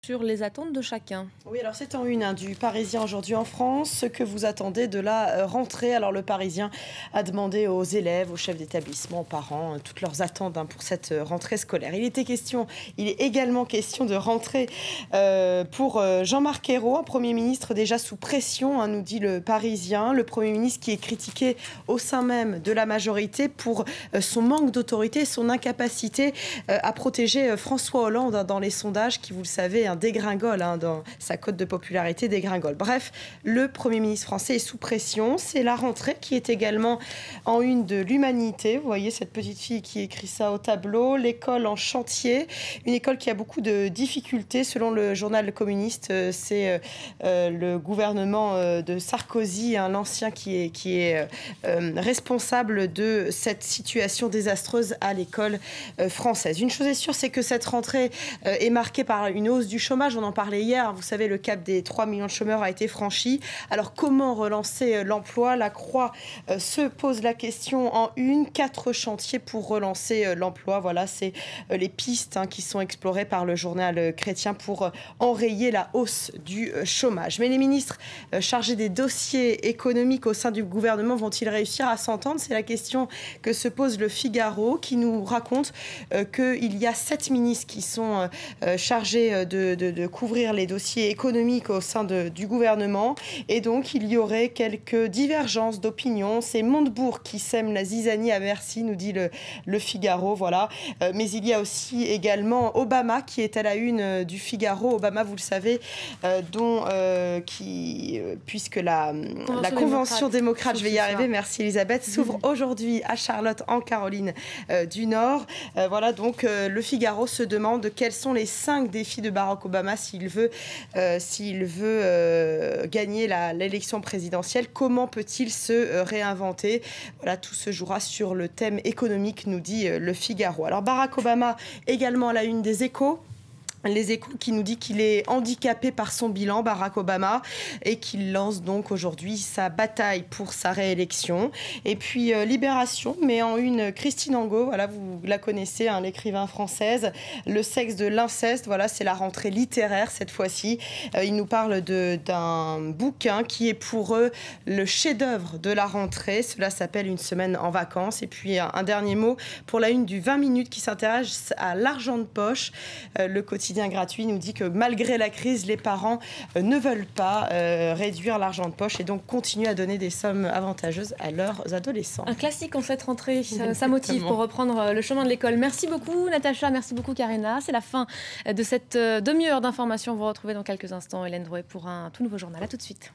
sur les attentes de chacun. Oui, alors c'est en une du Parisien aujourd'hui en France. Ce que vous attendez de la rentrée. Alors le Parisien a demandé aux élèves, aux chefs d'établissement, aux parents, toutes leurs attentes pour cette rentrée scolaire. Il est également question de rentrée pour Jean-Marc Ayrault, un Premier ministre déjà sous pression, nous dit le Parisien. Le Premier ministre qui est critiqué au sein même de la majorité pour son manque d'autorité, son incapacité à protéger François Hollande dans les sondages qui, vous le savez, dégringole, dans sa cote de popularité dégringole. Bref, le Premier ministre français est sous pression. C'est la rentrée qui est également en une de l'Humanité. Vous voyez cette petite fille qui écrit ça au tableau. L'école en chantier, une école qui a beaucoup de difficultés. Selon le journal communiste, c'est le gouvernement de Sarkozy, l'ancien, qui est responsable de cette situation désastreuse à l'école française. Une chose est sûre, c'est que cette rentrée est marquée par une hausse du chômage, on en parlait hier, vous savez, le cap des 3 millions de chômeurs a été franchi. Alors comment relancer l'emploi? La Croix se pose la question en une. 4 chantiers pour relancer l'emploi. Voilà, c'est les pistes qui sont explorées par le journal chrétien pour enrayer la hausse du chômage. Mais les ministres chargés des dossiers économiques au sein du gouvernement vont-ils réussir à s'entendre? C'est la question que se pose le Figaro, qui nous raconte qu'il y a 7 ministres qui sont chargés de couvrir les dossiers économiques au sein du gouvernement. Et donc, il y aurait quelques divergences d'opinion. C'est Montebourg qui sème la zizanie à Bercy, nous dit le Figaro. Voilà. Mais il y a aussi également Obama qui est à la une du Figaro. Obama, vous le savez, puisque la Convention démocrate, je vais y arriver, merci Elisabeth, s'ouvre aujourd'hui à Charlotte, en Caroline du Nord. Voilà, donc le Figaro se demande quels sont les 5 défis de Barack Obama s'il veut gagner l'élection présidentielle. Comment peut-il se réinventer? Voilà, tout se jouera sur le thème économique, nous dit le Figaro. Alors Barack Obama également à la une des Échos. Les Échos qui nous dit qu'il est handicapé par son bilan, Barack Obama, et qu'il lance donc aujourd'hui sa bataille pour sa réélection. Et puis Libération, mais en une, Christine Angot, voilà, vous la connaissez, l'écrivain française, le sexe de l'inceste, voilà, c'est la rentrée littéraire cette fois-ci. Il nous parle d'un bouquin qui est pour eux le chef-d'œuvre de la rentrée. Cela s'appelle Une semaine en vacances. Et puis un dernier mot pour la une du 20 minutes qui s'intéresse à l'argent de poche. Le quotidien gratuit nous dit que malgré la crise, les parents ne veulent pas réduire l'argent de poche et donc continuent à donner des sommes avantageuses à leurs adolescents. Un classique en cette rentrée, ça motive pour reprendre le chemin de l'école. Merci beaucoup Natacha, merci beaucoup Karina. C'est la fin de cette demi-heure d'information. Vous retrouvez dans quelques instants Hélène Drouet pour un tout nouveau journal. À tout de suite.